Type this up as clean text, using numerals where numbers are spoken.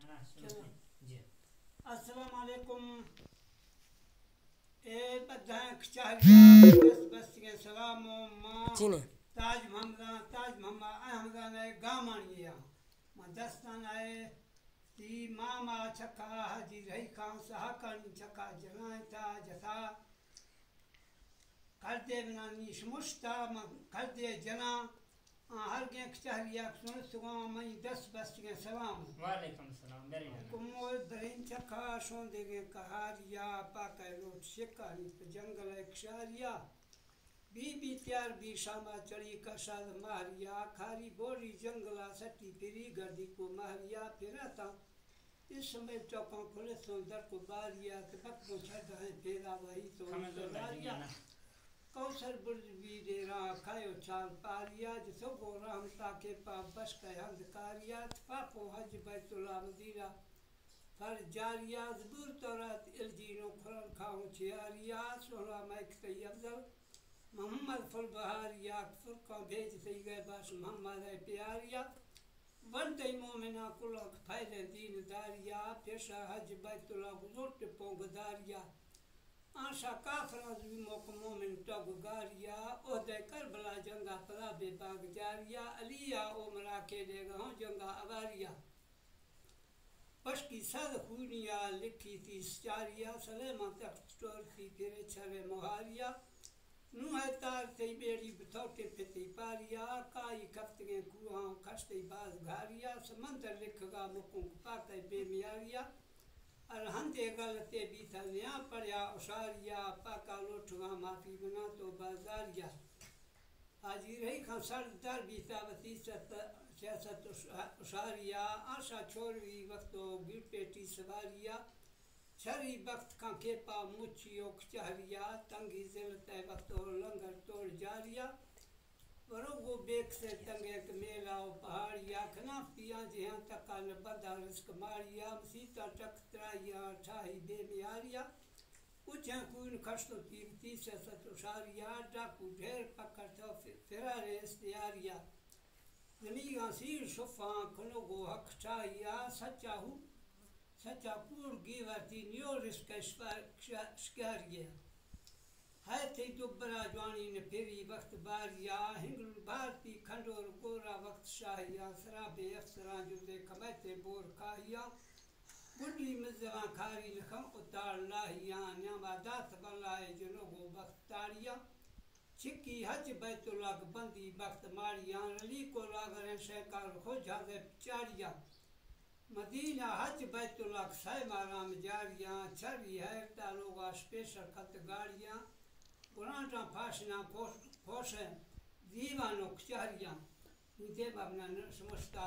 जी अस्सलाम वालेकुम। ए बधाई खचारिया बस के सलाम मां ताज मोहम्मद अहमद ने गामणिया मां दस्तान आए ती मामा छका हाजी रही खां सहकन छका जनाता जथा करदे बनानी समुश्ता करदे जना हर के खचारिया सुन सुगा मई 10 बस के सलाम वालेकुम सलाम मेरी कुमोल दरिन चखा शोंदे के कहारिया पाका लोट शिकारी जंगल क्षारिया बीबी त्यार भी शामा चढ़ी कशाद मारिया खारी बोरी जंगला सटी फिरी गर्दी को मारिया फिरता इस समय चौकों खुले सुंदर को बारिया तक को छड़ है फेरा वही तो लारिया कौशल बुर्ज भी डेरा खायो चाल पारिया जिसो गो रामता के पा बस का अंधकारिया पापो हज बैतुल्ला मदीरा फर जारिया जबूर तौरात इल्जीनो खुरन खाऊं चियारिया सोहरा मैक तई अफजल मोहम्मद फुल बहारिया फुरका भेज तई गए बस मोहम्मद है प्यारिया वन तई मोमिना कुल फायदे दीन दारिया पेशा हज बैतुल्ला गुजोट पोंगदारिया आशा काफराज भी मोक मोमिन टग गारिया ओहदे करबला जंगा पला बेबाग जारिया अलिया ओमरा के देगा जंगा अवारिया पशकी सद खूनिया लिखी थी चारिया सलेमा तक स्टोर थी फिरे छवे मोहारिया नुह तार थई बेड़ी बथौटे पिती पारिया काई कफ्तगे कुआ खस्ते बाज घारिया समंदर लिखगा मुकुंक पाके बेमियारिया अरहंते गलते भी था यहाँ पढ़िया उशारिया पाका लोठगा माफी बना तो बाजारिया हाजी रही खां सरदार भी था वती सियासत उशारिया आशा छोड़वी वक्तो गिरपेटी सवारिया छरी वक्त खां केपा मुछियो खचारिया तंगी जिलते वक्तो लंगर तोड़ जारिया वरोगो बेक से तंगे के मेला पहाड़िया खनाफ पिया जिहां तक न बदा रिस्क मारिया सीता टकराइया ठाही बेमियारिया उछे कुन खस्तो तीरती से सतुशारिया डाकू ढेर पकड़ तो फिरारे इस्तियारिया जमीगा सीर सुफा खनोगो हक ठाहिया सच्चा पूर गिवती न्यो रिस्क शिकारिया है थे दुबरा जवानी ने फेरी वक्त बारिया हिंगल भारती खंडोर गोरा वक्त शाहिया सराबे अफसरा जुदे कमैते बोर खाहिया बुढ़ी मिजरा खारी लखम उतार लाहिया न्यामा दात बलाए जनोगो वक्त तारिया छिकी हज बैतुल्ला बंदी वक्त मारिया रली को लागरे शहकार खोजा दे चारिया मदीना हज बैतुल्ला सैमा राम जारिया छरी है तालोगा स्पेशल खत गाड़ियां पुराना फाशना खोश दीवानों खचारिया नीचे बाबना समझता